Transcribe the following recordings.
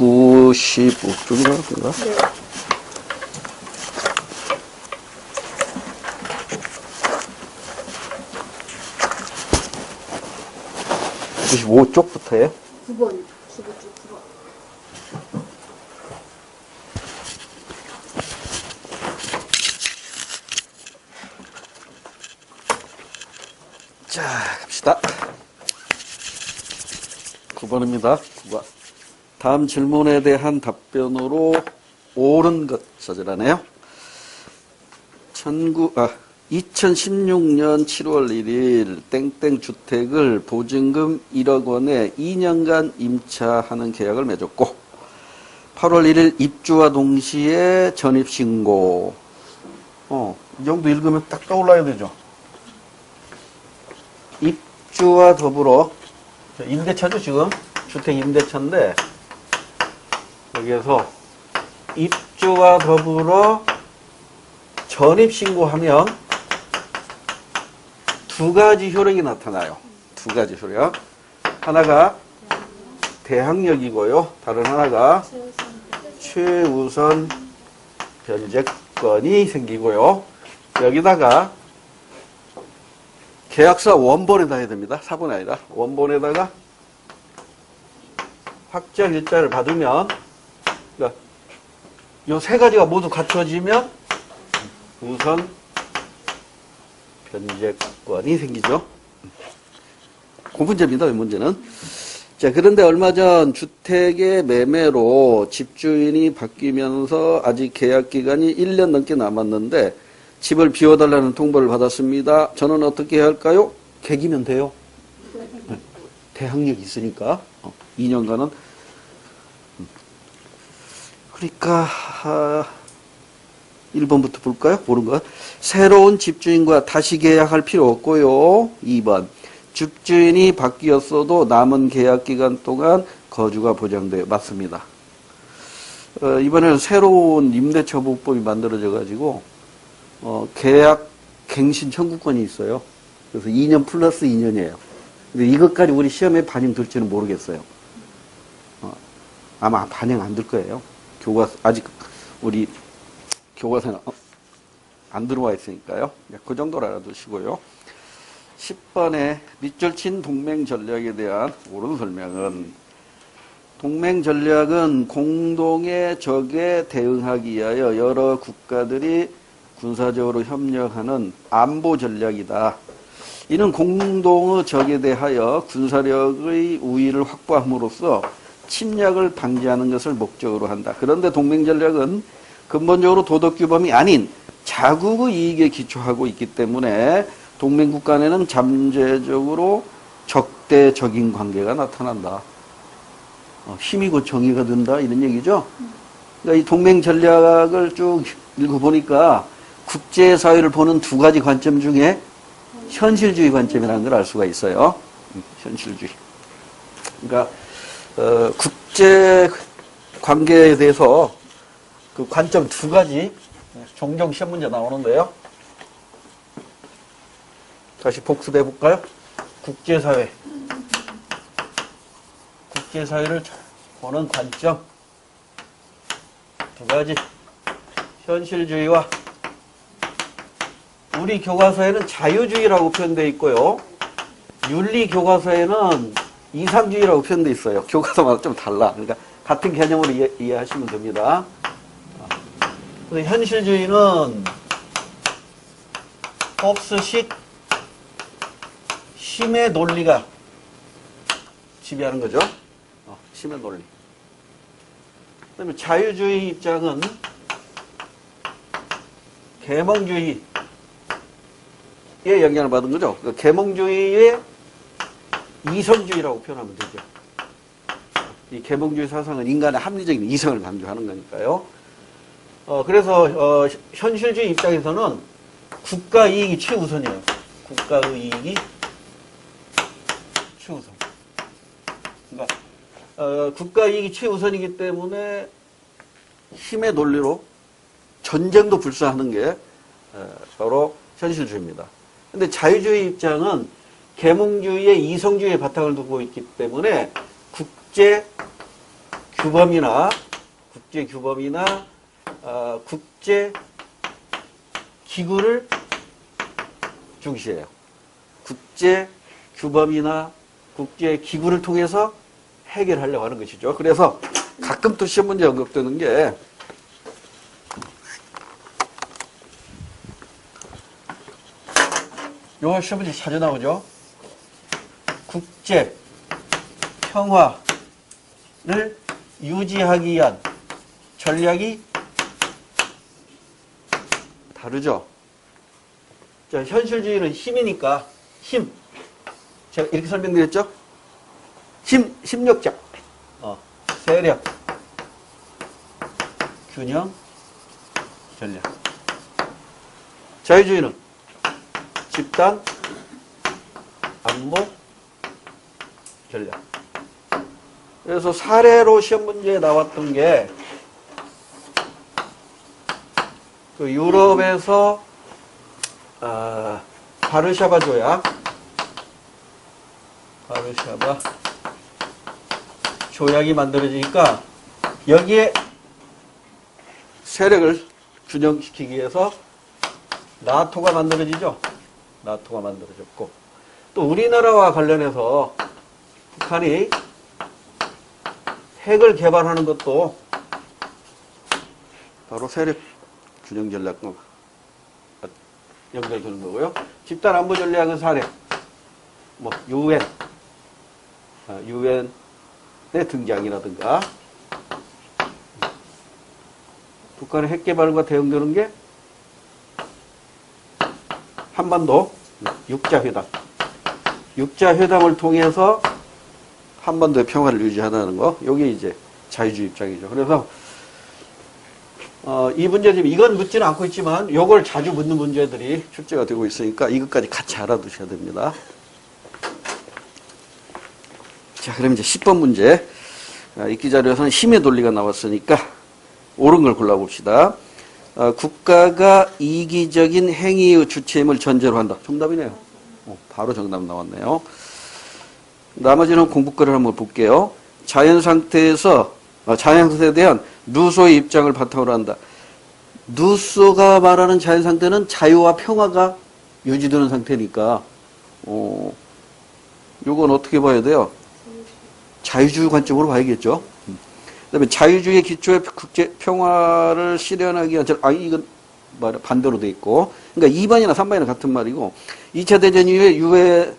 95쪽인가? 네. (95) 쪽부터요? 9번, 95쪽 9번. 자, 갑시다. 9번입니다. 9번. 다음 질문에 대한 답변으로 옳은 것 찾으라네요. 2016년 7월 1일 땡땡 주택을 보증금 1억 원에 2년간 임차하는 계약을 맺었고 8월 1일 입주와 동시에 전입신고. 이 정도 읽으면 딱 떠올라야 되죠. 입주와 더불어 임대차죠, 지금. 주택 임대차인데 여기에서 입주와 더불어 전입신고하면 두 가지 효력이 나타나요. 두 가지 효력. 하나가 대항력이고요. 다른 하나가 최우선 변제권이 생기고요. 여기다가 계약서 원본에다 해야 됩니다. 사본이 아니라 원본에다가 확정 일자를 받으면 이 세 가지가 모두 갖춰지면 우선 변제권이 생기죠. 그 문제입니다. 이 문제는. 자, 그런데 얼마 전 주택의 매매로 집주인이 바뀌면서 아직 계약 기간이 1년 넘게 남았는데 집을 비워달라는 통보를 받았습니다. 저는 어떻게 해야 할까요? 개기면 돼요. 대항력이 있으니까 2년간은. 그러니까 1번부터 볼까요? 옳은 것. 새로운 집주인과 다시 계약할 필요 없고요. 2번. 집주인이 바뀌었어도 남은 계약 기간 동안 거주가 보장돼요. 맞습니다. 이번에는 새로운 임대차보호법이 만들어져 가지고 계약 갱신 청구권이 있어요. 그래서 2년 플러스 2년이에요. 근데 이것까지 우리 시험에 반영될지는 모르겠어요. 아마 반영 안 될 거예요. 아직 우리 교과서는 안 들어와 있으니까요. 그 정도로 알아두시고요. 10번에 밑줄 친 동맹 전략에 대한 옳은 설명은 동맹 전략은 공동의 적에 대응하기 위하여 여러 국가들이 군사적으로 협력하는 안보 전략이다. 이는 공동의 적에 대하여 군사력의 우위를 확보함으로써 침략을 방지하는 것을 목적으로 한다. 그런데 동맹 전략은 근본적으로 도덕 규범이 아닌 자국의 이익에 기초하고 있기 때문에 동맹국 간에는 잠재적으로 적대적인 관계가 나타난다. 힘이고 정의가 된다 이런 얘기죠. 그러니까 이 동맹 전략을 쭉 읽어보니까 국제사회를 보는 두 가지 관점 중에 현실주의 관점이라는 걸 알 수가 있어요. 현실주의. 그러니까 국제 관계에 대해서 그 관점 두 가지 종종 시험 문제 나오는데요. 다시 복습해 볼까요? 국제사회. 국제사회를 보는 관점 두 가지. 현실주의와 우리 교과서에는 자유주의라고 표현되어 있고요. 윤리 교과서에는 이상주의라고 표현되어 있어요. 교과서마다 좀 달라. 그러니까 같은 개념으로 이해하시면 됩니다. 근데 현실주의는 홉스식 힘의 논리가 지배하는 거죠. 힘의 논리. 그다음에 자유주의 입장은 계몽주의에 영향을 받은 거죠. 그러니까 계몽주의의 이성주의라고 표현하면 되죠. 이 계몽주의 사상은 인간의 합리적인 이성을 강조하는 거니까요. 그래서 현실주의 입장에서는 국가 이익이 최우선이에요. 국가의 이익이 최우선. 그러니까 국가 이익이 최우선이기 때문에 힘의 논리로 전쟁도 불사하는 게 바로 현실주의입니다. 근데 자유주의 입장은 계몽주의의 이성주의의 바탕을 두고 있기 때문에 국제 규범이나 국제 규범이나 국제 기구를 중시해요. 국제 규범이나 국제 기구를 통해서 해결하려고 하는 것이죠. 그래서 가끔 또 시험 문제 언급되는 게 요 시험 문제 자주 나오죠. 국제 평화를 유지하기 위한 전략이 다르죠. 자, 현실주의는 힘이니까 힘. 제가 이렇게 설명드렸죠? 힘력자. 세력. 균형. 전략. 자유주의는 집단. 안보. 전략. 그래서 사례로 시험 문제에 나왔던 게 그 유럽에서 바르샤바 조약이 만들어지니까 여기에 세력을 균형시키기 위해서 나토가 만들어지죠. 나토가 만들어졌고 또 우리나라와 관련해서 북한이 핵을 개발하는 것도 바로 세력 균형 전략과 연결되는 거고요. 집단 안보 전략은 사례, 유엔의 등장이라든가, 북한의 핵 개발과 대응되는 게 한반도 육자회담을 통해서 한반도의 평화를 유지하는 거, 이게 이제 자유주의 입장이죠. 그래서 이 문제 지금 이건 묻지는 않고 있지만 이걸 자주 묻는 문제들이 출제가 되고 있으니까 이것까지 같이 알아두셔야 됩니다. 자, 그럼 이제 10번 문제. 읽기 자료에서는 힘의 논리가 나왔으니까 옳은 걸 골라봅시다. 국가가 이기적인 행위의 주체임을 전제로 한다. 정답이네요. 바로 정답 나왔네요. 나머지는 공부거리를 한번 볼게요. 자연상태에 대한 루소의 입장을 바탕으로 한다. 루소가 말하는 자연상태는 자유와 평화가 유지되는 상태니까, 요건 어떻게 봐야 돼요? 자유주의 관점으로 봐야겠죠. 그 다음에 자유주의 기초의 국제 평화를 실현하기 위한, 이건 반대로 돼 있고, 그러니까 2번이나 3번이나 같은 말이고, 2차 대전 이후에 유해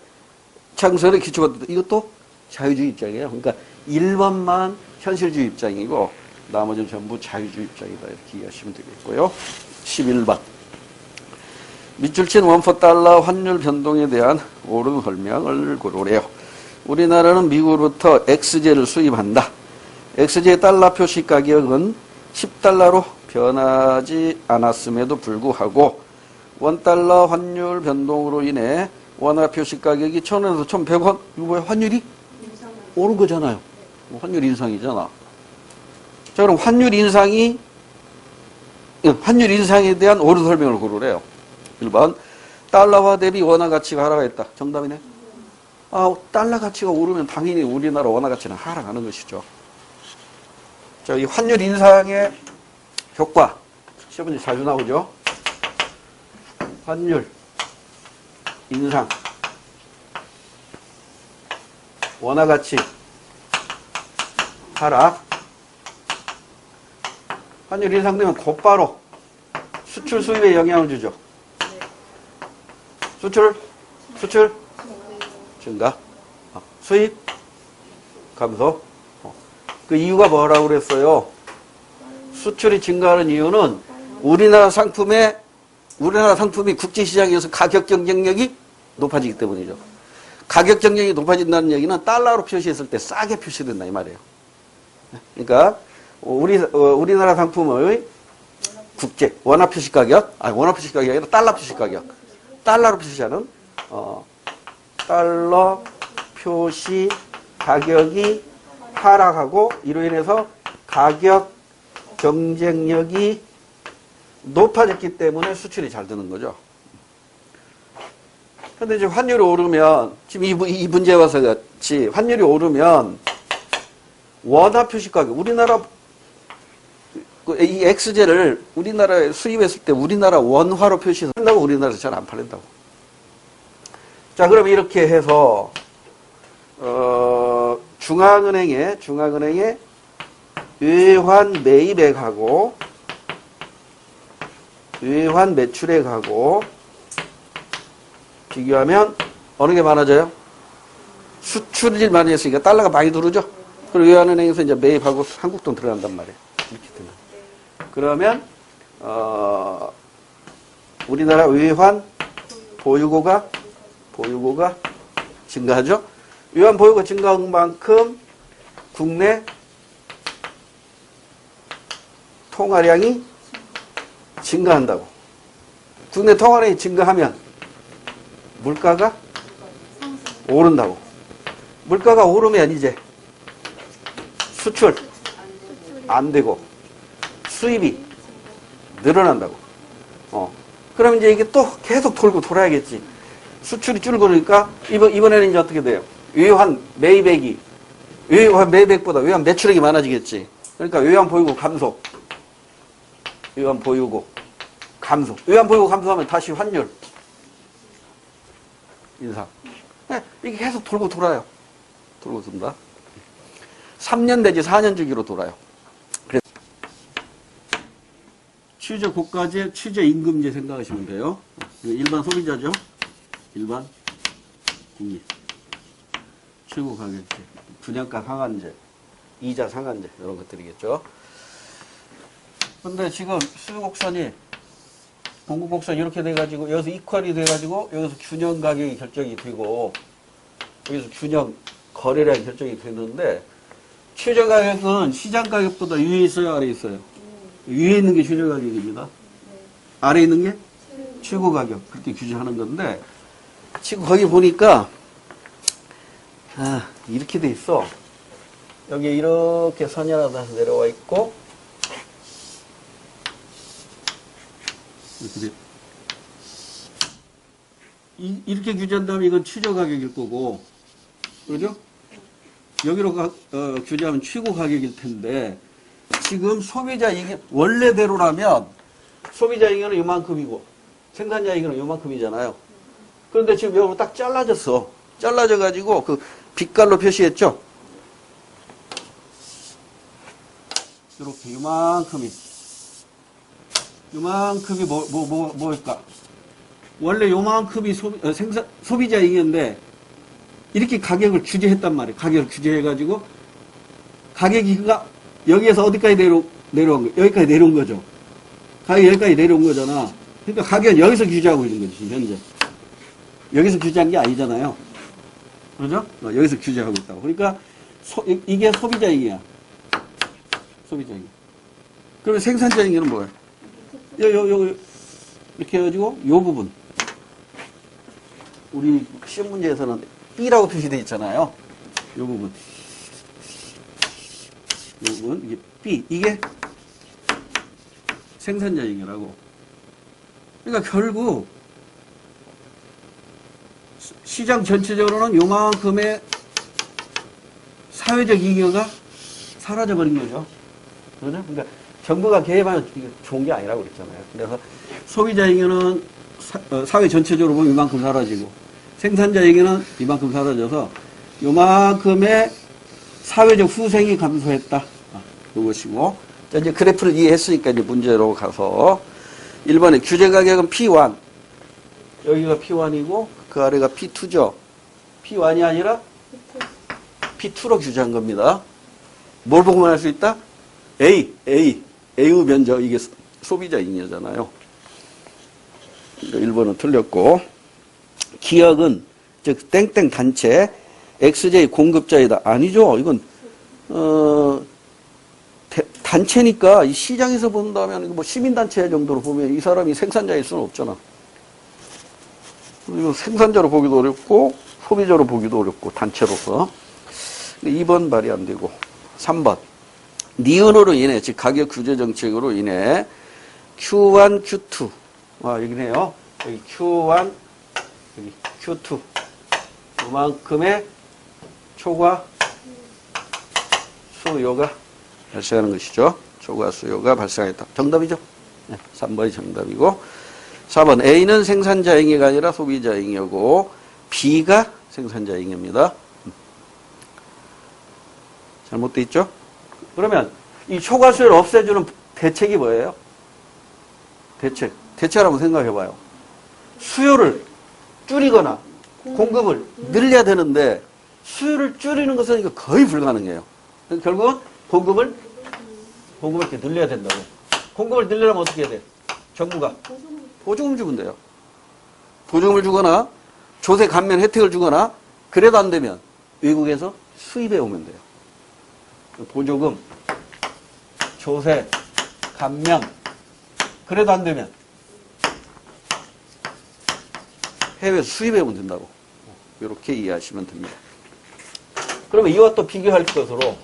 창설의 기초가 됐다. 이것도 자유주의 입장이에요. 그러니까 1번만 현실주의 입장이고, 나머지는 전부 자유주의 입장이다. 이렇게 이해하시면 되겠고요. 11번. 밑줄 친 원포 달러 환율 변동에 대한 옳은 설명을 고르래요. 우리나라는 미국으로부터 X제를 수입한다. X제 달러 표시 가격은 10달러로 변하지 않았음에도 불구하고 원달러 환율 변동으로 인해 원화 표시 가격이 1,000원에서 1,100원. 이거 뭐야? 환율이 오른 거잖아요. 환율 인상이잖아. 자, 그럼 환율 인상에 대한 옳은 설명을 고르래요. 1번. 달러화 대비 원화 가치가 하락했다. 정답이네. 달러 가치가 오르면 당연히 우리나라 원화 가치는 하락하는 것이죠. 자, 이 환율 인상의 효과. 시험 문제 자주 나오죠. 환율 인상. 원화 가치 하락. 환율 인상되면 곧바로 수출 수입에 영향을 주죠. 수출 증가, 수입 감소. 그 이유가 뭐라고 그랬어요? 수출이 증가하는 이유는 우리나라 상품이 국제시장에서 가격 경쟁력이 높아지기 때문이죠. 가격 경쟁력이 높아진다는 얘기는 달러로 표시했을 때 싸게 표시된다 이 말이에요. 그러니까 우리나라 상품의 국제 원화 표시 가격이 아니라 달러 표시 가격. 달러로 표시하는 달러 표시 가격이 하락하고 이로 인해서 가격 경쟁력이 높아졌기 때문에 수출이 잘 되는 거죠. 그런데 이제 환율이 오르면 지금 이 문제와 같이 환율이 오르면 원화 표시 가격. 우리나라 이 엑스제를 우리나라에 수입했을 때 우리나라 원화로 표시해서 한다고 우리나라에서 잘 안 팔린다고. 자, 그럼 이렇게 해서 중앙은행에 외환 매입액하고 외환 매출액하고 비교하면 어느 게 많아져요? 수출이 많이 했으니까 달러가 많이 들어오죠? 그리고 외환은행에서 이제 매입하고 한국 돈 들어간단 말이에요. 이렇게 되면. 그러면, 우리나라 외환 보유고가 증가하죠? 외환 보유고 증가한 만큼 국내 통화량이 증가한다고. 국내 통화량이 증가하면 물가가 오른다고. 물가가 오르면 이제 수출 안 되고 수입이 늘어난다고. 그럼 이제 이게 또 계속 돌고 돌아야겠지. 수출이 줄고니까 이번에는 이제 어떻게 돼요? 외환 매입액이 외환 매입액보다 외환 매출액이 많아지겠지. 그러니까 외환 보유고 감소. 외환 보유고 감소. 외환 보유고 감소하면 다시 환율 인상. 이게 계속 돌고 돌아요. 돌고 돈다. 3년 내지 4년 주기로 돌아요. 그래서 취재 고가제, 취재 임금제 생각하시면 돼요. 일반 소비자죠. 일반 국민. 최고 가격제, 분양가 상한제, 이자 상한제 이런 것들이겠죠. 근데 지금 수요곡선이 공급곡선 이렇게 돼가지고 여기서 이퀄이 돼가지고 여기서 균형 가격이 결정이 되고 여기서 균형 거래량이 결정이 되는데 최저 가격은 시장 가격보다 위에 있어요, 아래에 있어요? 위에 있는 게 최저 가격입니다. 아래에 있는 게 최고 가격. 그렇게 규제하는 건데 지금 거기 보니까 이렇게 돼 있어. 여기 이렇게 선이 하나 다시 내려와 있고 이렇게 돼. 이렇게 규제한다면 이건 최저 가격일 거고, 그러죠? 여기로 규제하면 최고 가격일 텐데, 지금 소비자 이익, 원래대로라면 소비자 이익은 이만큼이고, 생산자 이익은 이만큼이잖아요. 그런데 지금 여기 딱 잘라졌어. 잘라져가지고, 그 빛깔로 표시했죠? 이렇게, 요만큼이 뭐일까? 원래 요만큼이 소비자 이익인데, 이렇게 가격을 규제했단 말이에요. 가격을 규제해가지고, 가격이 여기에서 어디까지 내려온 거예요? 여기까지 내려온 거죠. 가격이 여기까지 내려온 거잖아. 그러니까 가격은 여기서 규제하고 있는 거지, 현재. 여기서 규제한 게 아니잖아요. 그죠? 여기서 규제하고 있다고. 그러니까, 이게 소비자 이익이야. 소비자 이익. 그러면 생산자 이익은 뭐예요? 이렇게 해가지고, 요 부분. 우리 시험 문제에서는 B라고 표시되어 있잖아요. 요 부분. 이게 B. 이게 생산자 이익이라고. 그러니까 결국, 시장 전체적으로는 요만큼의 사회적 이익가 사라져버린 거죠. 그러니까 정부가 개입하면 좋은 게 아니라고 그랬잖아요. 그래서 소비자에게는 사회 전체적으로 보면 이만큼 사라지고 생산자에게는 이만큼 사라져서 요만큼의 사회적 후생이 감소했다. 이것이고. 자, 이제 그래프를 이해했으니까 이제 문제로 가서 1번에 규제 가격은 P1. 여기가 P1이고 그 아래가 P2죠. P1이 아니라 P2로 규제한 겁니다. 뭘 보고만 할 수 있다? A의 면적, 이게 소비자 잉여잖아요. 1번은 틀렸고, 기업은, 즉, 땡땡 단체, XJ 공급자이다. 아니죠. 이건, 단체니까 이 시장에서 본다면 뭐 시민단체 정도로 보면 이 사람이 생산자일 수는 없잖아. 그리고 생산자로 보기도 어렵고, 소비자로 보기도 어렵고, 단체로서. 2번 말이 안 되고, 3번. 니은으로 인해, 즉 가격 규제 정책으로 인해 Q1, Q2. 여기네요. 여기 Q1, 여기 Q2. 이만큼의 초과 수요가 발생하는 것이죠. 초과 수요가 발생했다. 정답이죠? 네, 3번이 정답이고 4번 A는 생산자 잉여가 아니라 소비자 잉여고 B가 생산자 잉여입니다. 잘못돼 있죠? 그러면 이 초과 수요를 없애주는 대책이 뭐예요? 대책을 한번 생각해봐요. 수요를 줄이거나 공급을 늘려야 되는데 수요를 줄이는 것은 이거 거의 불가능해요. 결국은 공급을 이렇게 늘려야 된다고. 공급을 늘리려면 어떻게 해야 돼? 정부가 보조금을 주면 돼요. 보조금을 주거나 조세 감면 혜택을 주거나 그래도 안 되면 외국에서 수입해 오면 돼요. 보조금, 조세, 감면 그래도 안 되면 해외에서 수입해 오면 된다고. 이렇게 이해하시면 됩니다. 그러면 이와 또 비교할 것으로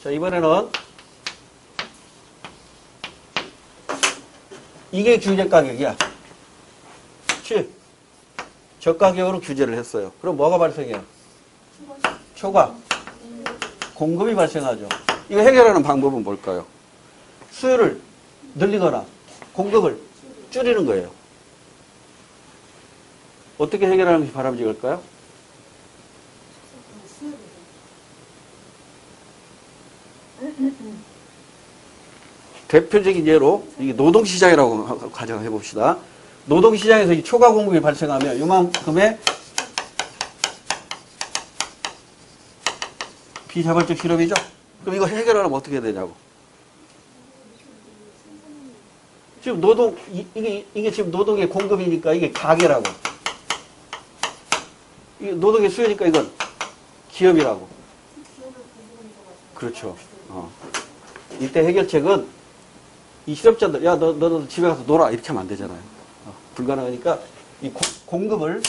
자, 이번에는 이게 규제 가격이야. 저가격으로 규제를 했어요. 그럼 뭐가 발생해요? 초과. 공급이 발생하죠. 이거 해결하는 방법은 뭘까요? 수요를 늘리거나 공급을 줄이는 거예요. 어떻게 해결하는 것이 바람직할까요? 대표적인 예로 이게 노동시장이라고 가정해 봅시다. 노동시장에서 이 초과 공급이 발생하면 이만큼의 비자발적 실업이죠. 그럼 이거 해결하려면 어떻게 해야 되냐고. 지금 이게 지금 노동의 공급이니까 이게 가계라고. 이게 노동의 수요니까 이건 기업이라고. 그렇죠. 이때 해결책은 이 실업자들, 야, 너 집에 가서 놀아. 이렇게 하면 안 되잖아요. 불가능하니까 이 공급을,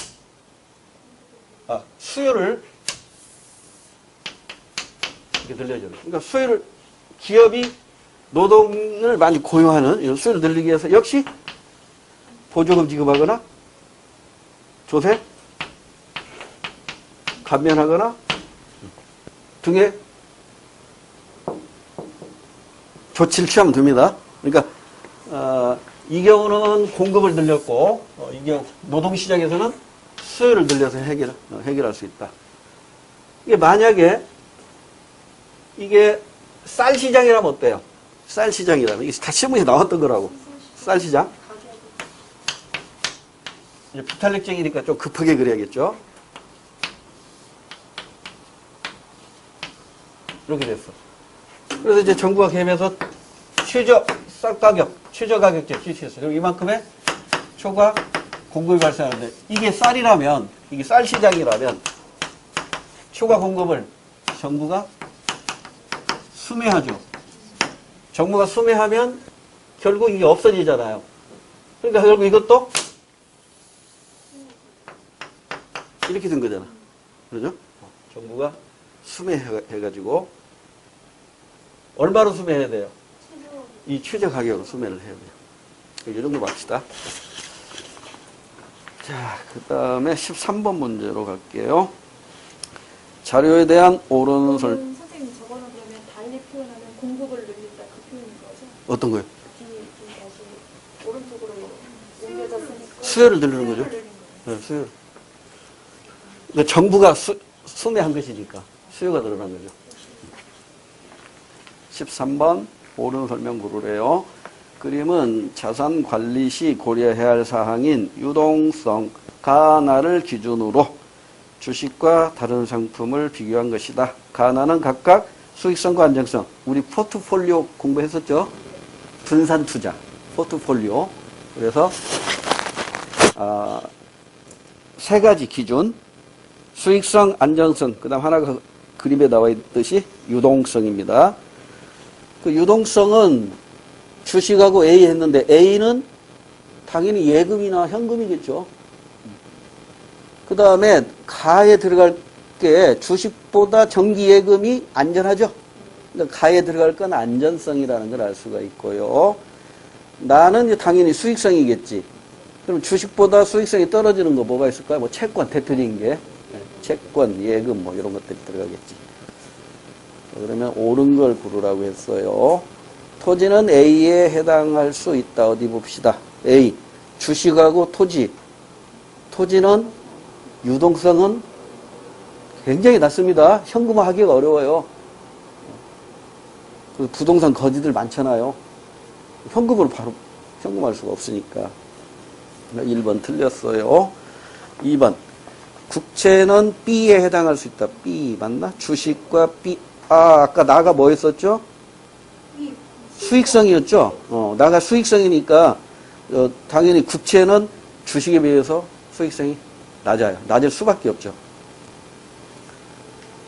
수요를 이렇게 늘려줘요. 그러니까 수요를, 기업이 노동을 많이 고용하는 이런 수요를 늘리기 위해서 역시 보조금 지급하거나 조세 감면하거나 등의 조치를 취하면 됩니다. 그러니까 이 경우는 공급을 늘렸고 이 경우 노동시장에서는 수요를 늘려서 해결할 수 있다. 이게 만약에 이게 쌀 시장이라면 어때요? 쌀 시장이라면 이게 다 시험에 나왔던 거라고. 쌀 시장. 이제 비탄력적이니까 좀 급하게 그려야겠죠. 이렇게 됐어. 그래서 이제 정부가 개입해서 최저 쌀 가격, 최저 가격제 실시했어요. 그리고 이만큼의 초과 공급이 발생하는데 이게 쌀이라면, 이게 쌀 시장이라면 초과 공급을 정부가 수매하죠. 정부가 수매하면 결국 이게 없어지잖아요. 그러니까 결국 이것도 이렇게 된 거잖아. 그러죠? 정부가 수매해가지고 얼마로 수매해야 돼요? 이 최저 가격으로 수매를 해야 돼요. 이 정도 맙시다. 자, 그 다음에 13번 문제로 갈게요. 자료에 대한 옳은 선생님 저거는 그러면 달리 표현하면 공급을 늘린다 그 표현인 거죠? 어떤 거요? 다시 오른쪽으로 옮겨졌으니까 수요를 늘리는 거죠. 네, 수요. 그러니까 정부가 수매한 것이니까 수요가 늘어난 거죠. 13번 옳은 설명 고르래요. 그림은 자산 관리 시 고려해야 할 사항인 유동성, 가나를 기준으로 주식과 다른 상품을 비교한 것이다. 가나는 각각 수익성과 안정성. 우리 포트폴리오 공부했었죠? 분산 투자, 포트폴리오. 그래서 세 가지 기준, 수익성, 안정성, 그 다음 하나가 그림에 나와 있듯이 유동성입니다. 그 유동성은 주식하고 A 했는데 A는 당연히 예금이나 현금이겠죠. 그 다음에 가에 들어갈 게 주식보다 정기예금이 안전하죠. 그러니까 가에 들어갈 건 안전성이라는 걸 알 수가 있고요. 나는 이제 당연히 수익성이겠지. 그럼 주식보다 수익성이 떨어지는 거 뭐가 있을까요? 뭐 채권, 대표적인 게. 채권, 예금 뭐 이런 것들이 들어가겠지. 그러면 옳은 걸 고르라고 했어요. 토지는 A에 해당할 수 있다. 어디 봅시다. A. 주식하고 토지. 토지는 유동성은 굉장히 낮습니다. 현금화하기가 어려워요. 부동산 거지들 많잖아요. 현금으로 바로 현금할 수가 없으니까. 1번 틀렸어요. 2번. 국채는 B에 해당할 수 있다. B 맞나? 주식과 B. 아까 나가 뭐 했었죠? 수익성이었죠. 나가 수익성이니까 당연히 국채는 주식에 비해서 수익성이 낮아요. 낮을 수밖에 없죠.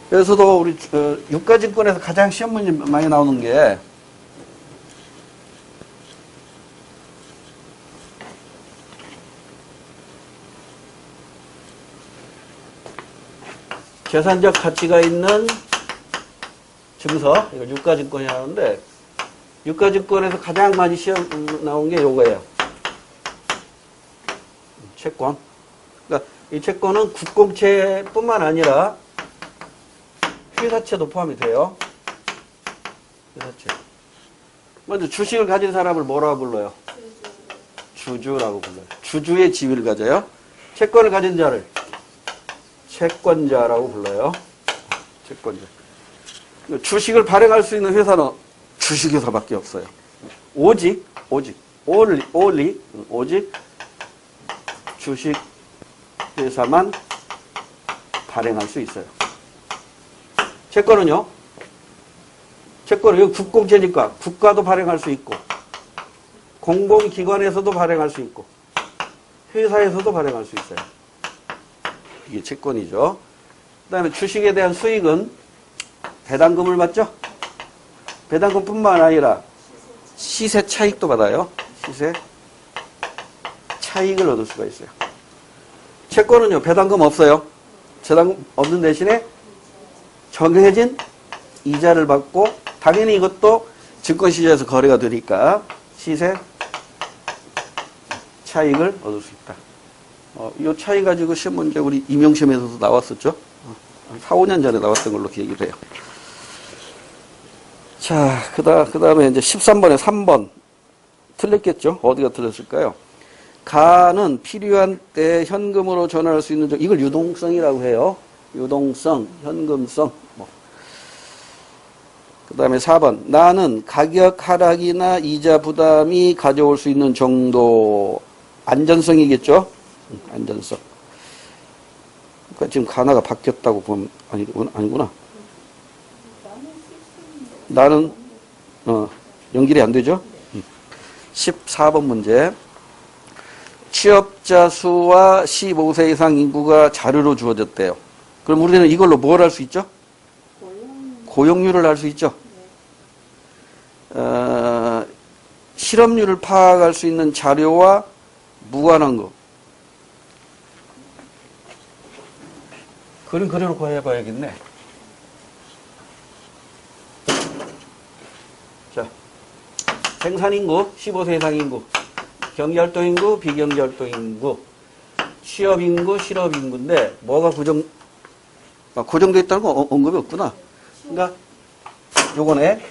그래서도 우리 유가증권에서 가장 시험 문제 많이 나오는 게 재산적 가치가 있는 증서, 이걸 유가증권이 하는데, 유가증권에서 가장 많이 시험 나온 게 요거예요. 채권. 그러니까 이 채권은 국공채뿐만 아니라 회사채도 포함이 돼요. 회사채. 먼저 주식을 가진 사람을 뭐라고 불러요? 주주라고 불러요. 주주의 지위를 가져요. 채권을 가진 자를 채권자라고 불러요. 채권자. 주식을 발행할 수 있는 회사는 주식회사밖에 없어요. 오직 주식회사만 발행할 수 있어요. 채권은요? 채권은 국공채니까 국가도 발행할 수 있고 공공기관에서도 발행할 수 있고 회사에서도 발행할 수 있어요. 이게 채권이죠. 그 다음에 주식에 대한 수익은 배당금을 받죠. 배당금뿐만 아니라 시세 차익도 받아요. 시세 차익을 얻을 수가 있어요. 채권은요. 배당금 없어요. 배당금 없는 대신에 정해진 이자를 받고 당연히 이것도 증권시장에서 거래가 되니까 시세 차익을 얻을 수 있다. 이 차이 가지고 시험 문제 우리 임용시험에서도 나왔었죠. 4, 5년 전에 나왔던 걸로 기억이 돼요. 자, 그 다음에 이제 13번에 3번. 틀렸겠죠? 어디가 틀렸을까요? 가는 필요한 때 현금으로 전환할 수 있는, 이걸 유동성이라고 해요. 유동성, 현금성. 그 다음에 4번. 나는 가격 하락이나 이자 부담이 가져올 수 있는 정도. 안전성이겠죠? 안전성. 그러니까 지금 가나가 바뀌었다고 보면 아니구나. 나는 연결이 안 되죠? 14번 문제. 취업자 수와 15세 이상 인구가 자료로 주어졌대요. 그럼 우리는 이걸로 뭘 할 수 있죠? 고용률을 알 수 있죠? 실업률을 파악할 수 있는 자료와 무관한 거. 그림 그려놓고 해봐야겠네. 자, 생산인구, 15세 이상 인구, 경제활동인구, 비경제활동인구, 취업인구, 실업인구인데 뭐가 고정되어 있다는 건 언급이 없구나. 그러니까 요거네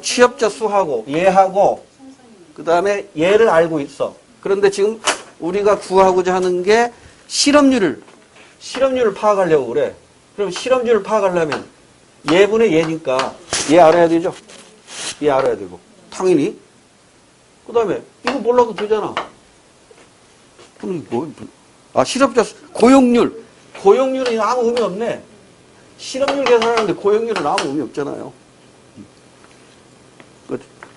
취업자 수하고 얘하고 그 다음에 얘를 알고 있어. 그런데 지금 우리가 구하고자 하는 게 실업률을 파악하려고 그래. 그럼 실업률을 파악하려면 얘분의 얘니까 얘 알아야 되죠. 얘 알아야 되고 당연히 그 다음에 이거 몰라도 되잖아. 그럼 실업자 수, 고용률은 아무 의미 없네. 실업률 계산하는데 고용률은 아무 의미 없잖아요.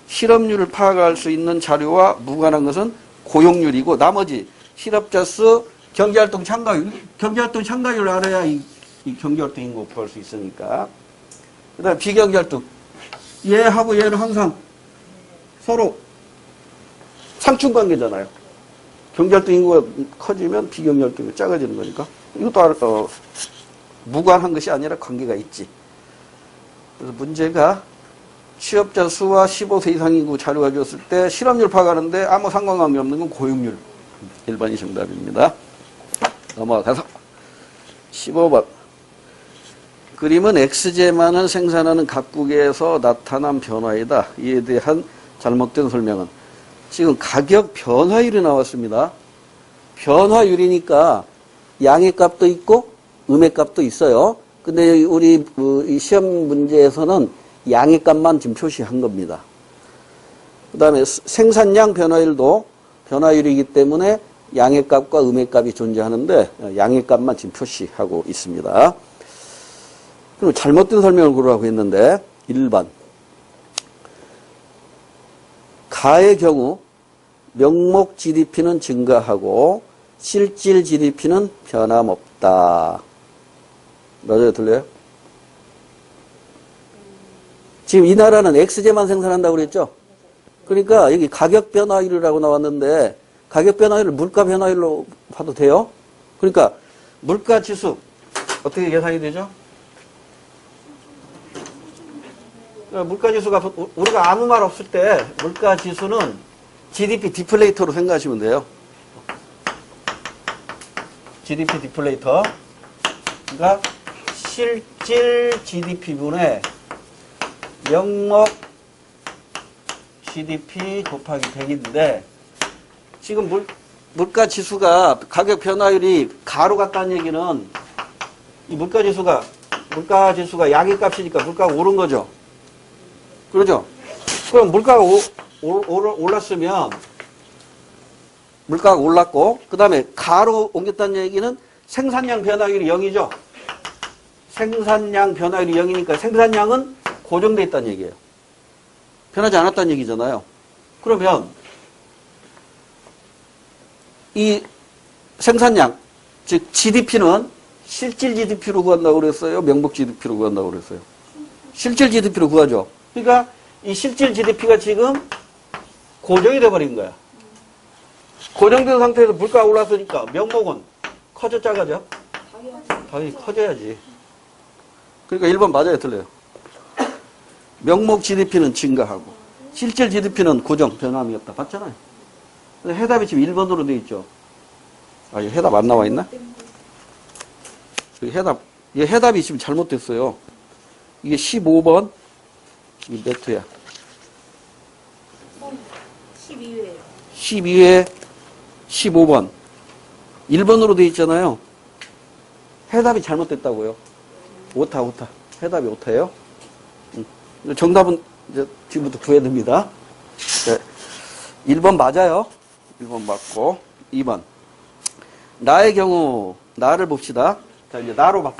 실업률을 파악할 수 있는 자료와 무관한 것은 고용률이고 나머지 실업자 수, 경제활동 참가율, 경제활동 참가율을 알아야 이 경제활동 인구 구할 수 있으니까. 그 다음에 비경제활동. 얘하고 얘는 항상 서로 상충관계잖아요. 경제활동 인구가 커지면 비경제활동 인구가 작아지는 거니까. 이것도 무관한 것이 아니라 관계가 있지. 그래서 문제가 취업자 수와 15세 이상 인구 자료가 줬을 때 실업률 파악하는데 아무 상관관계 없는 건 고용률. 1번이 정답입니다. 넘어가서 15번. 그림은 엑스제만을 생산하는 각국에서 나타난 변화이다. 이에 대한 잘못된 설명은? 지금 가격 변화율이 나왔습니다. 변화율이니까 양의 값도 있고 음의 값도 있어요. 근데 우리 이 시험 문제에서는 양의 값만 지금 표시한 겁니다. 그 다음에 생산량 변화율도 변화율이기 때문에 양의 값과 음의 값이 존재하는데 양의 값만 지금 표시하고 있습니다. 그럼 잘못된 설명을 고르라고 했는데 1번. 가의 경우 명목 GDP는 증가하고 실질 GDP는 변함없다. 맞아요? 틀려요? 지금 이 나라는 X제만 생산한다고 그랬죠? 그러니까 여기 가격 변화율이라고 나왔는데 가격 변화율을 물가 변화율로 봐도 돼요? 그러니까 물가 지수 어떻게 계산이 되죠? 물가 지수가 우리가 아무 말 없을 때 물가 지수는 GDP 디플레이터로 생각하시면 돼요. GDP 디플레이터. 그러니까 실질 GDP분의 명목 GDP 곱하기 100인데 지금 물가 지수가 가격 변화율이 가로 같다는 얘기는 이 물가 지수가 양의 값이니까 물가가 오른 거죠. 그러죠? 그럼 물가가 올랐으면 물가가 올랐고 그 다음에 가로 옮겼다는 얘기는 생산량 변화율이 0이죠. 생산량 변화율이 0이니까 생산량은 고정되어 있다는 얘기예요. 변하지 않았다는 얘기잖아요. 그러면 이 생산량, 즉 GDP는 실질 GDP로 구한다고 그랬어요? 명목 GDP로 구한다고 그랬어요? 실질 GDP로 구하죠. 그러니까 이 실질 GDP가 지금 고정이 돼버린 거야. 고정된 상태에서 물가가 올랐으니까 명목은 커져 작아져? 당연히 커져야지. 그러니까 1번 맞아요, 틀려요? 명목 GDP는 증가하고 실질 GDP는 고정, 변함이 없다. 봤잖아요. 근데 해답이 지금 1번으로 돼 있죠. 아, 이 해답 안 나와 있나? 이 해답이 지금 잘못됐어요. 이게 15번, 이게 몇 회야? 12회예요. 12회, 15번. 1번으로 돼 있잖아요. 해답이 잘못됐다고요. 오타. 해답이 오타예요. 정답은 이제 지금부터 구해야 됩니다. 네. 1번 맞아요. 1번 맞고. 2번. 나의 경우, 나를 봅시다. 자, 이제 나로 봤어.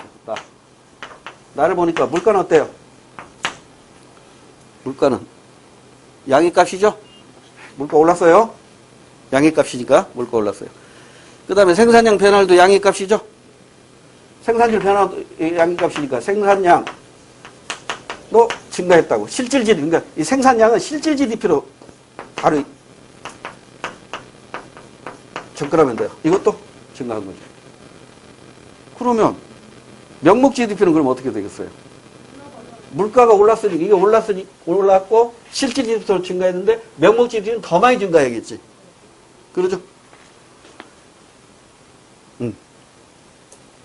나를 보니까 물가는 어때요? 물가는 양의 값이죠? 물가 올랐어요? 양의 값이니까 물가 올랐어요. 그 다음에 생산량 변화도 양의 값이죠? 생산질 변화도 양의 값이니까 생산량도 증가했다고. 실질 GDP, 그러니까 이 생산량은 실질 GDP로 바로 접근하면 돼요. 이것도 증가한 거죠. 그러면 명목 GDP는 그럼 어떻게 되겠어요? 물가가 올랐으니 이게 올랐고 실질 GDP로 증가했는데 명목 GDP는 더 많이 증가해야겠지. 그러죠?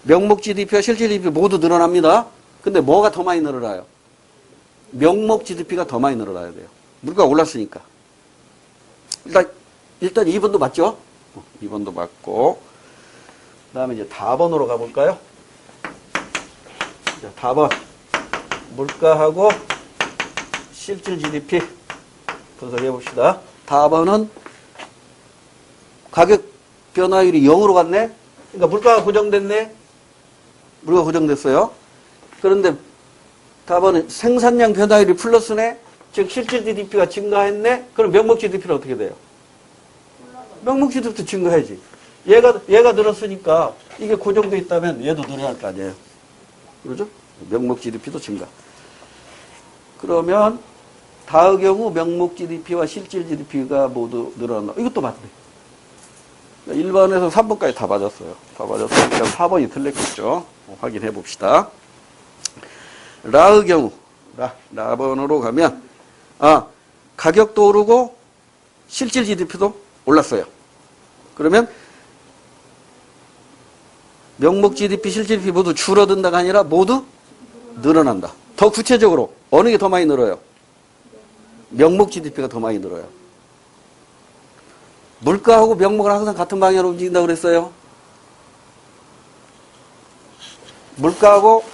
명목 GDP와 실질 GDP 모두 늘어납니다. 근데 뭐가 더 많이 늘어나요? 명목 GDP가 더 많이 늘어나야 돼요. 물가가 올랐으니까. 일단 2번도 맞죠? 2번도 맞고. 그 다음에 이제 다번으로 가볼까요? 자, 다번. 물가하고 실질 GDP 분석해 봅시다. 다번은 가격 변화율이 0으로 갔네? 그러니까 물가가 고정됐네? 물가가 고정됐어요. 그런데 다번은 생산량 변화율이 플러스네? 즉 실질 GDP가 증가했네? 그럼 명목 GDP는 어떻게 돼요? 명목 GDP도 증가해야지. 얘가 늘었으니까 이게 고정돼 있다면 얘도 늘어야 할 거 아니에요. 그러죠? 명목 GDP도 증가. 그러면 다의 경우 명목 GDP와 실질 GDP가 모두 늘어난다. 이것도 맞네. 1번에서 3번까지 다 맞았어요. 다 맞았으니까 4번이 틀렸겠죠. 확인해 봅시다. 라의 경우, 라번으로 가면, 가격도 오르고 실질 GDP도 올랐어요. 그러면 명목 GDP, 실질 GDP 모두 줄어든다가 아니라 모두 늘어난다. 더 구체적으로 어느 게 더 많이 늘어요? 명목 GDP가 더 많이 늘어요. 물가하고 명목은 항상 같은 방향으로 움직인다고 그랬어요. 물가하고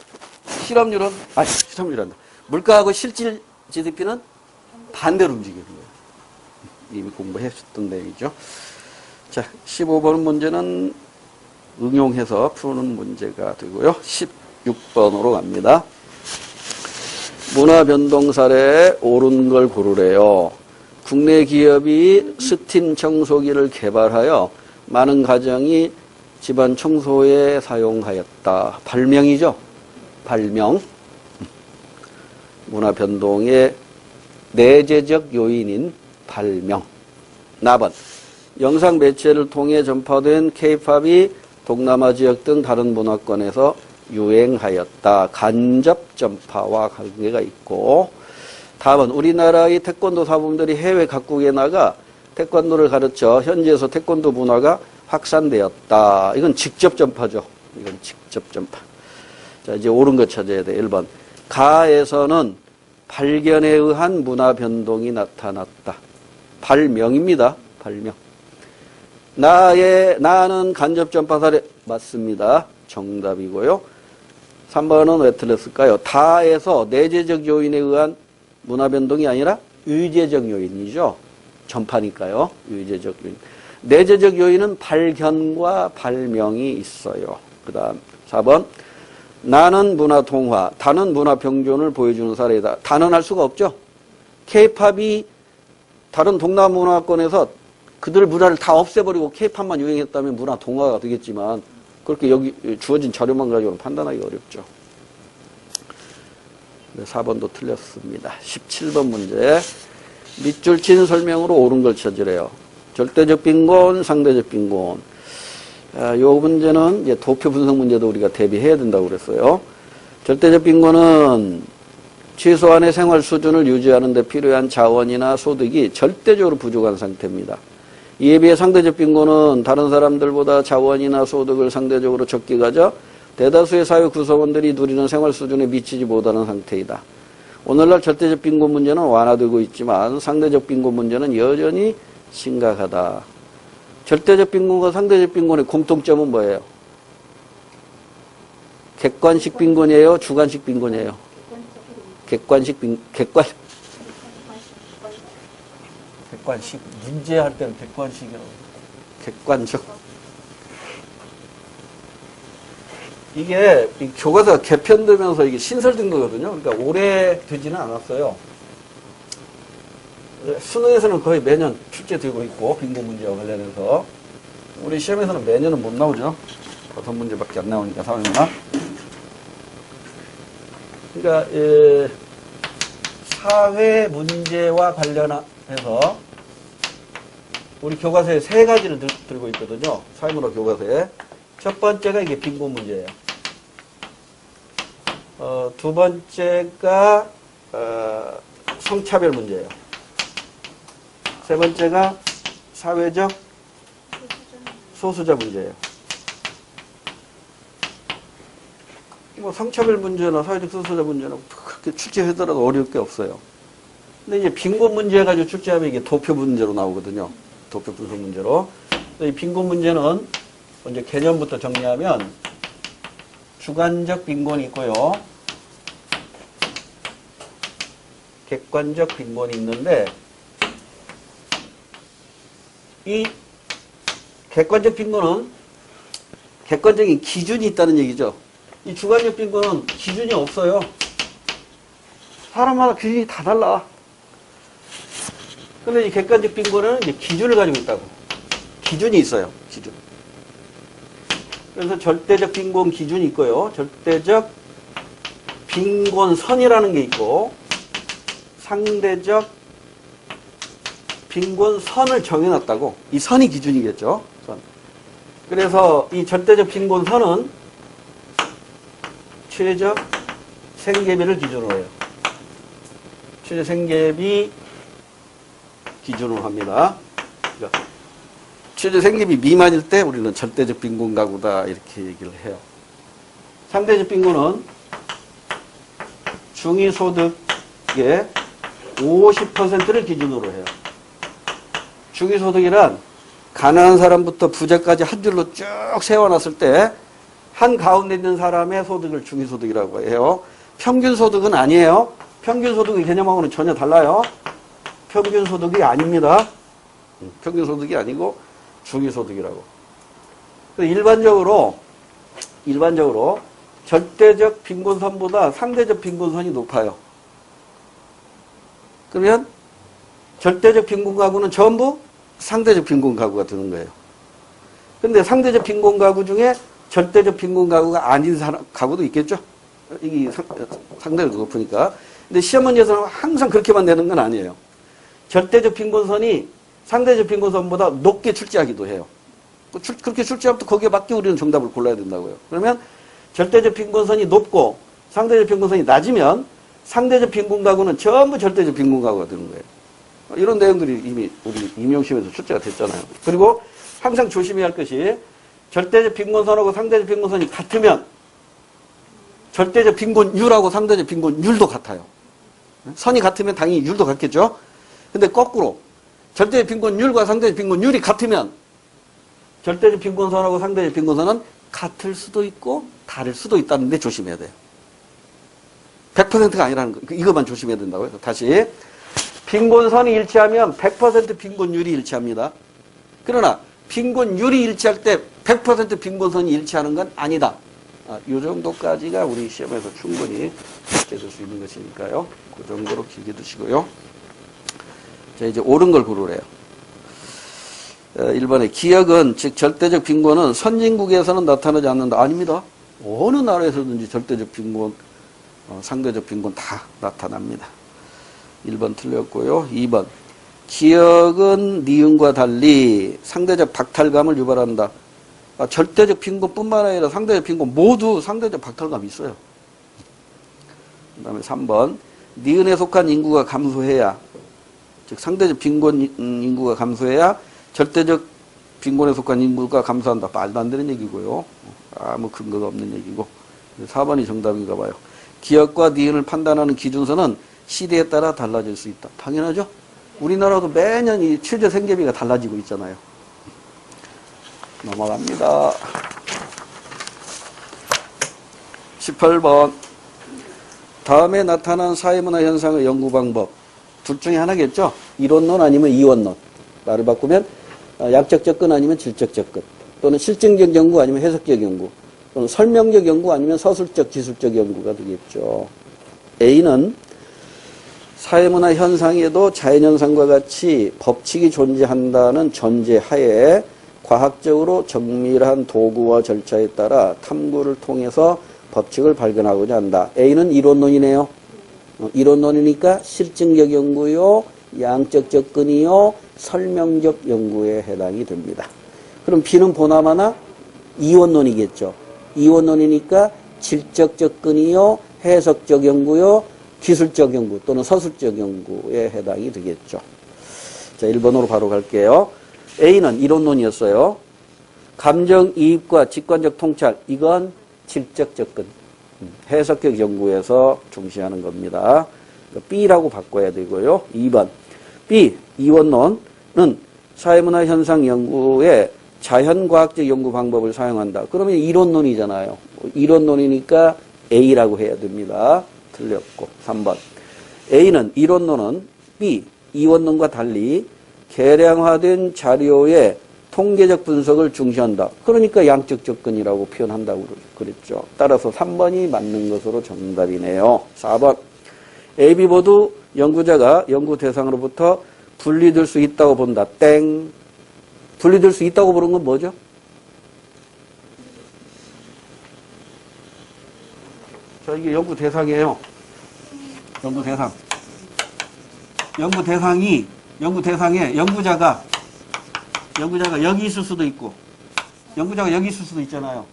실업률한다. 물가하고 실질 GDP는 반대로 움직이는 거예요. 이미 공부했었던 내용이죠. 자, 15번 문제는 응용해서 푸는 문제가 되고요. 16번으로 갑니다. 문화 변동 사례에 옳은 걸 고르래요. 국내 기업이 스팀 청소기를 개발하여 많은 가정이 집안 청소에 사용하였다. 발명이죠. 발명. 문화 변동의 내재적 요인인 발명. 나번. 영상 매체를 통해 전파된 K-팝이 동남아 지역 등 다른 문화권에서 유행하였다. 간접 전파와 관계가 있고. 다음은 우리나라의 태권도 사범들이 해외 각국에 나가 태권도를 가르쳐 현지에서 태권도 문화가 확산되었다. 이건 직접 전파죠. 이건 직접 전파. 자, 이제 옳은 거 찾아야 돼. 1번. 가에서는 발견에 의한 문화 변동이 나타났다. 발명입니다. 발명. 나는 간접 전파 사례 맞습니다. 정답이고요. 3번은 왜 틀렸을까요? 다에서 내재적 요인에 의한 문화 변동이 아니라 유재적 요인이죠. 전파니까요. 유재적 요인. 내재적 요인은 발견과 발명이 있어요. 그 다음 4번. 나는 문화 통화, 다는 문화 병존을 보여주는 사례다. 다는 할 수가 없죠. K-팝이 다른 동남아 문화권에서 그들 문화를 다 없애버리고 K-팝만 유행했다면 문화 동화가 되겠지만 그렇게 여기 주어진 자료만 가지고는 판단하기 어렵죠. 4번도 틀렸습니다. 17번 문제. 밑줄 친 설명으로 옳은 걸 찾으래요. 절대적 빈곤, 상대적 빈곤. 이 문제는 이제 도표 분석 문제도 우리가 대비해야 된다고 그랬어요. 절대적 빈곤은 최소한의 생활 수준을 유지하는 데 필요한 자원이나 소득이 절대적으로 부족한 상태입니다. 이에 비해 상대적 빈곤은 다른 사람들보다 자원이나 소득을 상대적으로 적게 가져 대다수의 사회 구성원들이 누리는 생활 수준에 미치지 못하는 상태이다. 오늘날 절대적 빈곤 문제는 완화되고 있지만 상대적 빈곤 문제는 여전히 심각하다. 절대적 빈곤과 상대적 빈곤의 공통점은 뭐예요? 객관식 빈곤이에요? 주관식 빈곤이에요? 객관식. 문제할 때는 객관식이라고. 객관적. 이게 교과서가 개편되면서 이게 신설된 거거든요. 그러니까 오래 되지는 않았어요. 수능에서는 거의 매년 출제되고 있고 빈곤 문제와 관련해서 우리 시험에서는 매년은 못 나오죠. 5문제밖에 안 나오니까 사회문화. 그러니까 사회 문제와 관련해서 우리 교과서에 3가지를 들고 있거든요. 사회문화 교과서에. 첫 번째가 이게 빈곤 문제예요. 두 번째가 성차별 문제예요. 세 번째가 사회적 소수자 문제예요. 뭐 성차별 문제나 사회적 소수자 문제는 그렇게 출제하더라도 어려울 게 없어요. 근데 이제 빈곤 문제 가지고 출제하면 이게 도표 문제로 나오거든요. 도표 분석 문제로. 이 빈곤 문제는 먼저 개념부터 정리하면 주관적 빈곤이 있고요. 객관적 빈곤이 있는데 이 객관적 빈곤은 객관적인 기준이 있다는 얘기죠. 이 주관적 빈곤은 기준이 없어요. 사람마다 기준이 다 달라. 근데 이 객관적 빈곤은 이제 기준을 가지고 있다고. 기준이 있어요. 기준. 그래서 절대적 빈곤 기준이 있고요. 절대적 빈곤선이라는 게 있고 상대적 빈곤선을 정해놨다고. 이 선이 기준이겠죠. 선. 그래서 이 절대적 빈곤선은 최저 생계비를 기준으로 해요. 최저 생계비 기준으로 합니다. 그러니까 실제 생계비 미만일 때 우리는 절대적 빈곤 가구다 이렇게 얘기를 해요. 상대적 빈곤은 중위소득의 50%를 기준으로 해요. 중위소득이란 가난한 사람부터 부자까지 한 줄로 쭉 세워놨을 때 한 가운데 있는 사람의 소득을 중위소득이라고 해요. 평균소득은 아니에요. 평균소득의 개념하고는 전혀 달라요. 평균소득이 아닙니다. 평균소득이 아니고 중위소득이라고. 일반적으로 절대적 빈곤선보다 상대적 빈곤선이 높아요. 그러면 절대적 빈곤 가구는 전부 상대적 빈곤 가구가 되는 거예요. 그런데 상대적 빈곤 가구 중에 절대적 빈곤 가구가 아닌 가구도 있겠죠? 이게 상대적으로 높으니까. 근데 시험 문제에서는 항상 그렇게만 내는 건 아니에요. 절대적 빈곤선이 상대적 빈곤선보다 높게 출제하기도 해요. 그렇게 출제하면 또 거기에 맞게 우리는 정답을 골라야 된다고요. 그러면 절대적 빈곤선이 높고 상대적 빈곤선이 낮으면 상대적 빈곤 가구는 전부 절대적 빈곤 가구가 되는 거예요. 이런 내용들이 이미 우리 임용시험에서 출제가 됐잖아요. 그리고 항상 조심해야 할 것이 절대적 빈곤선하고 상대적 빈곤선이 같으면 절대적 빈곤율하고 상대적 빈곤율도 같아요. 선이 같으면 당연히 율도 같겠죠. 근데 거꾸로 절대적 빈곤율과 상대적 빈곤율이 같으면 절대적 빈곤선하고 상대적 빈곤선은 같을 수도 있고 다를 수도 있다는데 조심해야 돼요. 100%가 아니라는 거. 이것만 조심해야 된다고요. 다시. 빈곤선이 일치하면 100% 빈곤율이 일치합니다. 그러나 빈곤율이 일치할 때 100% 빈곤선이 일치하는 건 아니다. 이 정도까지가 우리 시험에서 충분히 출제될 수 있는 것이니까요. 그 정도로 길게 두시고요. 자, 이제 옳은 걸 고르래요. 1번에 기역은 즉 절대적 빈곤은 선진국에서는 나타나지 않는다. 아닙니다. 어느 나라에서든지 절대적 빈곤, 상대적 빈곤 다 나타납니다. 1번 틀렸고요. 2번 기역은 니은과 달리 상대적 박탈감을 유발한다. 절대적 빈곤뿐만 아니라 상대적 빈곤 모두 상대적 박탈감이 있어요. 그 다음에 3번 니은에 속한 인구가 감소해야, 즉 상대적 빈곤 인구가 감소해야 절대적 빈곤에 속한 인구가 감소한다. 말도 안 되는 얘기고요. 아무 근거가 없는 얘기고. 4번이 정답인가 봐요. 기역과 니은을 판단하는 기준서는 시대에 따라 달라질 수 있다. 당연하죠. 우리나라도 매년 이 출제 생계비가 달라지고 있잖아요. 넘어갑니다. 18번 다음에 나타난 사회문화 현상의 연구 방법. 둘 중에 하나겠죠. 이론론 아니면 이원론. 말을 바꾸면 약적 접근 아니면 질적 접근, 또는 실증적 연구 아니면 해석적 연구, 또는 설명적 연구 아니면 서술적 기술적 연구가 되겠죠. A는 사회문화 현상에도 자연현상과 같이 법칙이 존재한다는 전제하에 과학적으로 정밀한 도구와 절차에 따라 탐구를 통해서 법칙을 발견하고자 한다. A는 이론론이네요. 이론론이니까 실증적 연구요, 양적 접근이요, 설명적 연구에 해당이 됩니다. 그럼 B는 보나마나 이원론이겠죠. 이원론이니까 질적 접근이요, 해석적 연구요, 기술적 연구 또는 서술적 연구에 해당이 되겠죠. 자, 1번으로 바로 갈게요. A는 이론론이었어요. 감정이입과 직관적 통찰, 이건 질적 접근, 해석적 연구에서 중시하는 겁니다. B라고 바꿔야 되고요. 2번 B, 이원론은 사회문화 현상 연구에 자연과학적 연구 방법을 사용한다. 그러면 이론론이잖아요. 이론론이니까 A라고 해야 됩니다. 틀렸고. 3번 A는 이론론은 B, 이원론과 달리 계량화된 자료의 통계적 분석을 중시한다. 그러니까 양적 접근이라고 표현한다고 그랬죠. 따라서 3번이 맞는 것으로 정답이네요. 4번 A, B 모두 연구자가 연구 대상으로부터 분리될 수 있다고 본다. 땡. 분리될 수 있다고 보는 건 뭐죠? 자, 이게 연구 대상이에요. 연구 대상. 연구 대상에 연구자가 여기 있을 수도 있고, 연구자가 여기 있을 수도 있잖아요.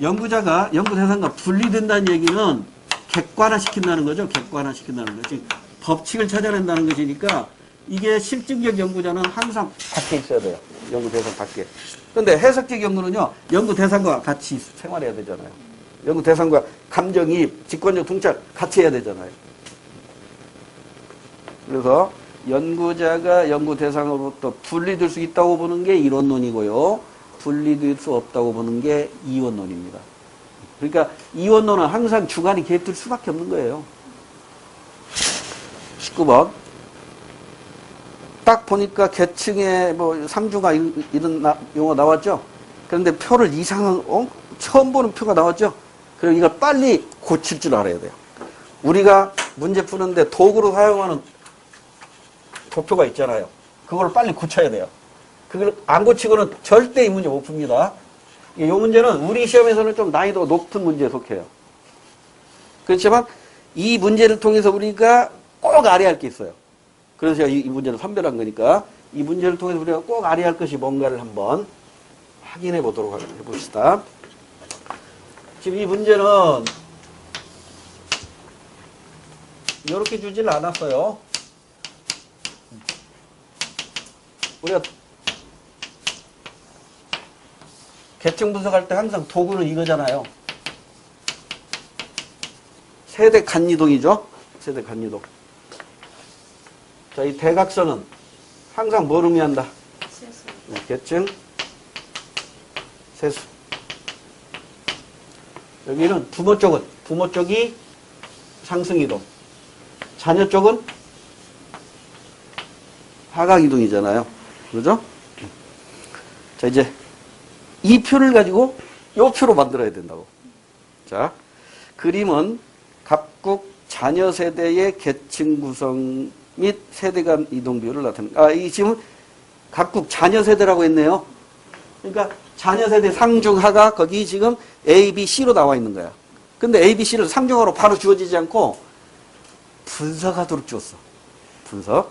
연구자가 연구 대상과 분리된다는 얘기는 객관화시킨다는 거죠. 객관화시킨다는 거지. 법칙을 찾아낸다는 것이니까 이게 실증적 연구자는 항상 밖에 있어야 돼요. 연구 대상 밖에. 근데 해석적 연구는요, 연구 대상과 같이 생활해야 되잖아요. 연구 대상과 감정이입, 직관적 통찰 같이 해야 되잖아요. 그래서 연구자가 연구 대상으로부터 분리될 수 있다고 보는 게 이론론이고요. 분리될 수 없다고 보는 게 이원론입니다. 그러니까 이원론은 항상 주관이 개입될 수밖에 없는 거예요. 19번. 딱 보니까 계층에 뭐 상중하 이런 용어 나왔죠? 그런데 표를 이상한, 처음 보는 표가 나왔죠? 그럼 이걸 빨리 고칠 줄 알아야 돼요. 우리가 문제 푸는데 도구로 사용하는 도표가 있잖아요. 그걸 빨리 고쳐야 돼요. 그걸 안 고치고는 절대 이 문제 못 풉니다. 이 문제는 우리 시험에서는 좀 난이도가 높은 문제에 속해요. 그렇지만 이 문제를 통해서 우리가 꼭 알아야 할 게 있어요. 그래서 제가 이 문제를 선별한 거니까 이 문제를 통해서 우리가 꼭 알아야 할 것이 뭔가를 한번 확인해 보도록 해봅시다. 지금 이 문제는 이렇게 주질 않았어요. 우리가 계층 분석할 때 항상 도구는 이거잖아요. 세대 간이동이죠. 세대 간이동. 자, 이 대각선은 항상 뭘 의미한다? 계층, 세수. 여기는 부모 쪽이 상승이동. 자녀 쪽은 하강이동이잖아요. 그죠? 자, 이제 이 표를 가지고 이 표로 만들어야 된다고. 자, 그림은 각국 자녀 세대의 계층 구성 및 세대 간 이동 비율을 나타냅니다. 이 지금 각국 자녀 세대라고 했네요. 그러니까 자녀 세대 상중하가 거기 지금 A, B, C로 나와 있는 거야. 근데 A, B, C를 상중하로 바로 주어지지 않고 분석하도록 주었어. 분석.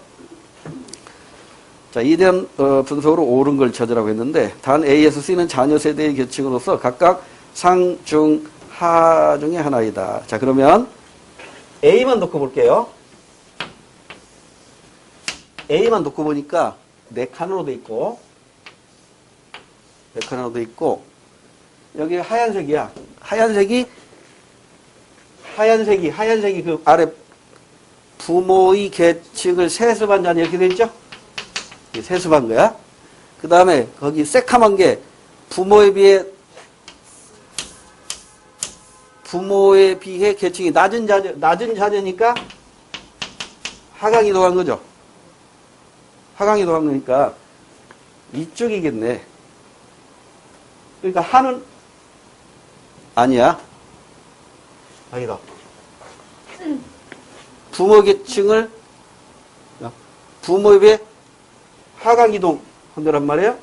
자, 이대한 분석으로 옳은 걸 찾으라고 했는데 단 A에서 C는 자녀 세대의 계층으로서 각각 상, 중, 하 중에 하나이다. 자, 그러면 A만 놓고 볼게요. A만 놓고 보니까 4칸으로 돼 있고 여기 하얀색이야. 하얀색이 그 아래 부모의 계층을 세습한 자는 이렇게 돼 있죠? 세습한 거야. 그 다음에 거기 새카만 게 부모에 비해 계층이 낮은 자녀니까 하강 이동한 거죠. 하강 이동한 거니까 이쪽이겠네. 그러니까 하는 아니다. 부모 계층을 부모에 비해 하강 이동 한다란 말이에요.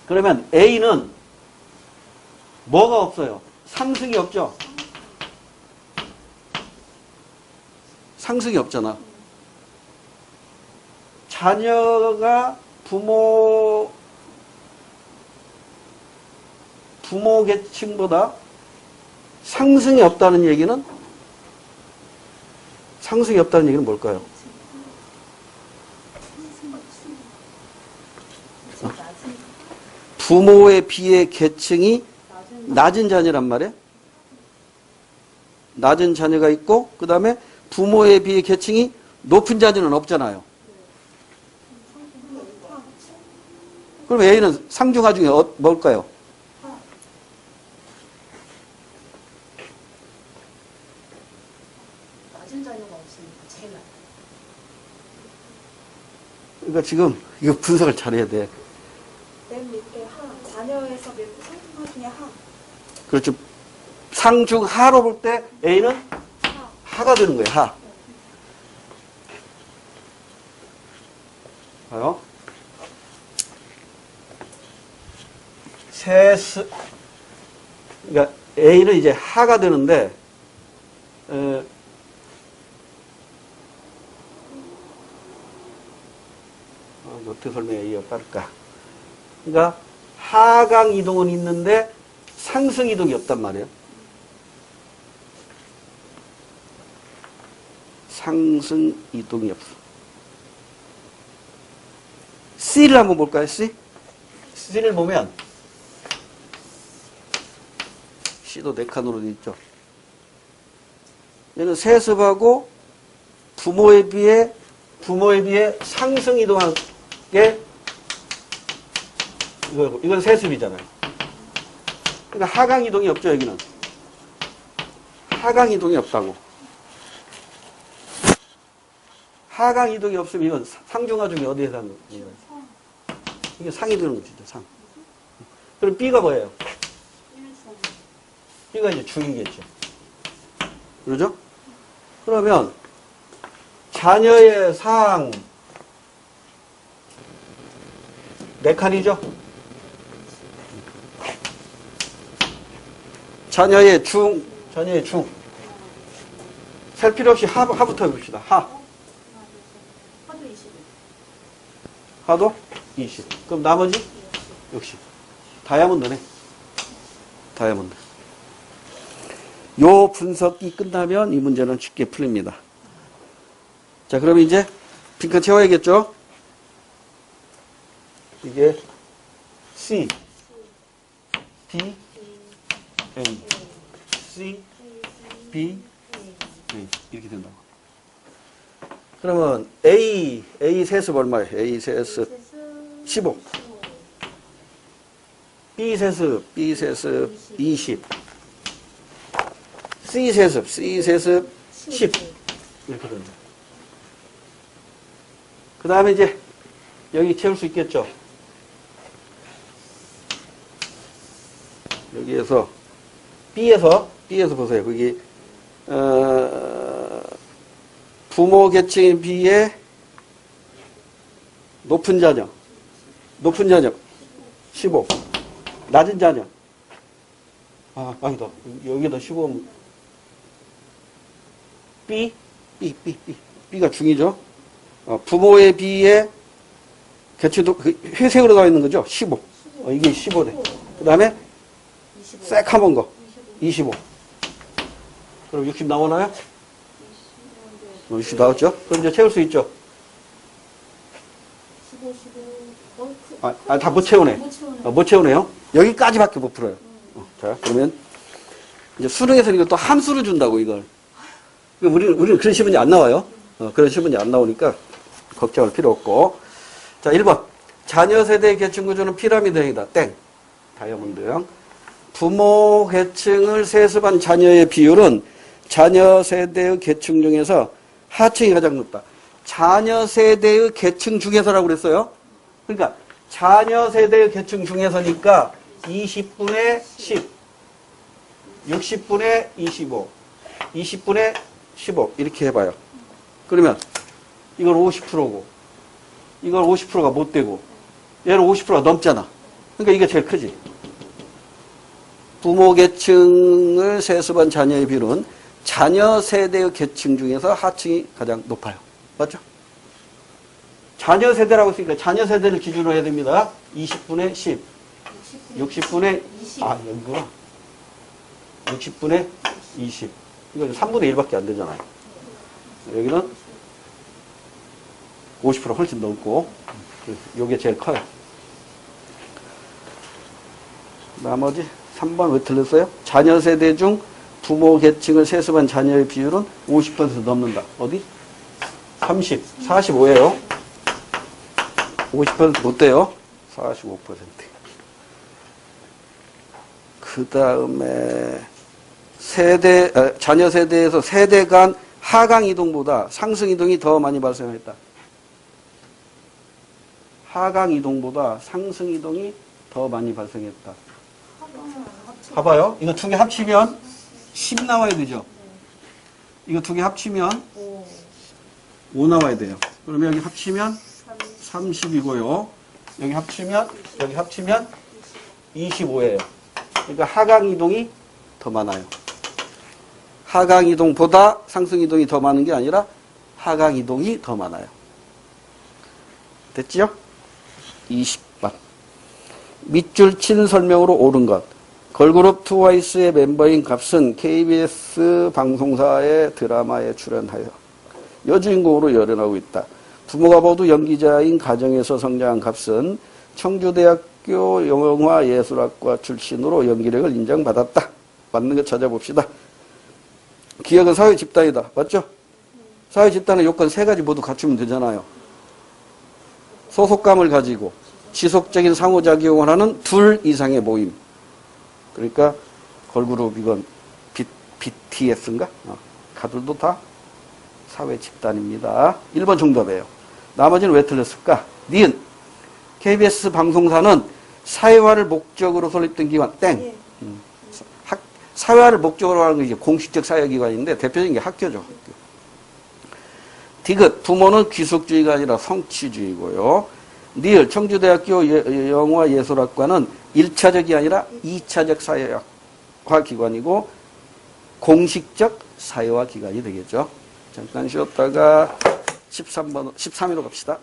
그러면 A는 뭐가 없어요? 상승이 없죠? 상승이 없잖아. 자녀가 부모 계층보다 상승이 없다는 얘기는 뭘까요? 부모에 비해 계층이 낮은 자녀란 말이에요. 낮은 자녀가 있고 그 다음에 부모에 비해 계층이 높은 자녀는 없잖아요. 그럼 A는 상중하 중에 뭘까요? 낮은 자녀가 없으니까 제일 낮다. 그러니까 지금 이거 분석을 잘해야 돼. 맨 밑에 하, 자녀에서 상중하 중에 하. 그렇죠. 상중하로 볼 때 A는 하가 되는 거예요. 하. 봐요. 그러니까 A는 이제 하가 되는데 어떻게 설명해야 빠를까? 그러니까 하강 이동은 있는데 상승 이동이 없단 말이에요. 상승 이동이 없어. C를 한번 볼까요? C? C를 보면 C도 4칸으로 돼 있죠. 얘는 세습하고 부모에 비해 상승 이동한 게 이건 세습이잖아요. 그러니까 하강 이동이 없죠, 여기는. 하강 이동이 없다고. 하강 이동이 없으면 이건 상중하 중에 어디에 사는 거예요? 이게 상이 되는 거죠, 상. 그럼 B가 뭐예요? B가 이제 중이겠죠. 그러죠? 그러면 자녀의 상 4칸이죠? 자녀의 중. 셀 필요 없이 하부터 해봅시다. 하도 20. 하도 20. 그럼 나머지? 역시. 다이아몬드네. 다이아몬드. 요 분석이 끝나면 이 문제는 쉽게 풀립니다. 자, 그럼 이제 빈칸 채워야겠죠? 이게 C, D, A, C, B, A 이렇게 된다고. 그러면 A 세습 얼마예요? A 세습 15. B 세습 20. C 세습 10. 이렇게 된다. 그 다음에 이제 여기 채울 수 있겠죠? 여기에서 B에서 보세요. 거기 부모 계층에 비해 높은 자녀 15. 낮은 자녀 아니다. 여기다 15면 B가 중이죠. 부모에 비해 계층도 회색으로 나와 있는 거죠. 15. 이게 15대. 그 다음에 새카만 거 25. 그럼 60 나오나요? 60 나왔죠? 그럼 이제 채울 수 있죠? 15. 다 못 채우네. 못 채우네요. 여기까지밖에 못 풀어요. 자, 그러면 이제 수능에서는 이거 또 함수를 준다고, 이걸. 우리는 그런 시문이 안 나와요. 그런 시문이 안 나오니까 걱정할 필요 없고. 자, 1번. 자녀 세대 계층 구조는 피라미드형이다. 땡. 다이아몬드형. 부모 계층을 세습한 자녀의 비율은 자녀 세대의 계층 중에서 하층이 가장 높다. 자녀 세대의 계층 중에서라고 그랬어요. 그러니까 자녀 세대의 계층 중에서니까 20분의 10, 60분의 25, 20분의 15 이렇게 해봐요. 그러면 이건 50%고 이건 50%가 못 되고 얘는 50%가 넘잖아. 그러니까 이게 제일 크지. 부모 계층을 세습한 자녀의 비율은 자녀 세대의 계층 중에서 하층이 가장 높아요. 맞죠? 자녀 세대라고 했으니까 자녀 세대를 기준으로 해야 됩니다. 20분의 10, 60분의 20. 여기구나. 60분의 20. 이거 3분의 1밖에 안 되잖아요. 여기는 50% 훨씬 넘고 이게 제일 커요. 나머지 3번 왜 틀렸어요? 자녀 세대 중 부모 계층을 세습한 자녀의 비율은 50% 넘는다. 어디? 30, 45예요. 50% 못 돼요. 45%. 그 다음에 자녀 세대에서 세대 간 하강 이동보다 상승 이동이 더 많이 발생했다. 하강 이동보다 상승 이동이 더 많이 발생했다. 봐봐요. 이거 두 개 합치면 10 나와야 되죠. 이거 두 개 합치면 5 나와야 돼요. 그러면 여기 합치면 30이고요. 여기 합치면 25예요. 그러니까 하강 이동이 더 많아요. 하강 이동보다 상승 이동이 더 많은 게 아니라 하강 이동이 더 많아요. 됐죠? 20번. 밑줄 친 설명으로 옳은 것. 걸그룹 트와이스의 멤버인 값은 KBS 방송사의 드라마에 출연하여 여주인공으로 열연하고 있다. 부모가 모두 연기자인 가정에서 성장한 값은 청주대학 청주대학교 영화예술학과 출신으로 연기력을 인정받았다. 맞는 거 찾아봅시다. 기억은 사회 집단이다. 맞죠? 사회 집단의 요건 세 가지 모두 갖추면 되잖아요. 소속감을 가지고 지속적인 상호작용을 하는 둘 이상의 모임. 그러니까 걸그룹 이건 BTS인가? 가들도 다 사회 집단입니다. 1번 정답이에요. 나머지는 왜 틀렸을까? 니은 KBS 방송사는 사회화를 목적으로 설립된 기관 땡. 예. 사회화를 목적으로 하는 게 이제 공식적 사회기관인데 대표적인 게 학교죠. 학교. 디귿 부모는 귀속주의가 아니라 성취주의고요. 니을 청주대학교 영화예술학과는 1차적이 아니라 2차적 사회화 기관이고 공식적 사회화 기관이 되겠죠. 잠깐 쉬었다가 13으로 갑시다.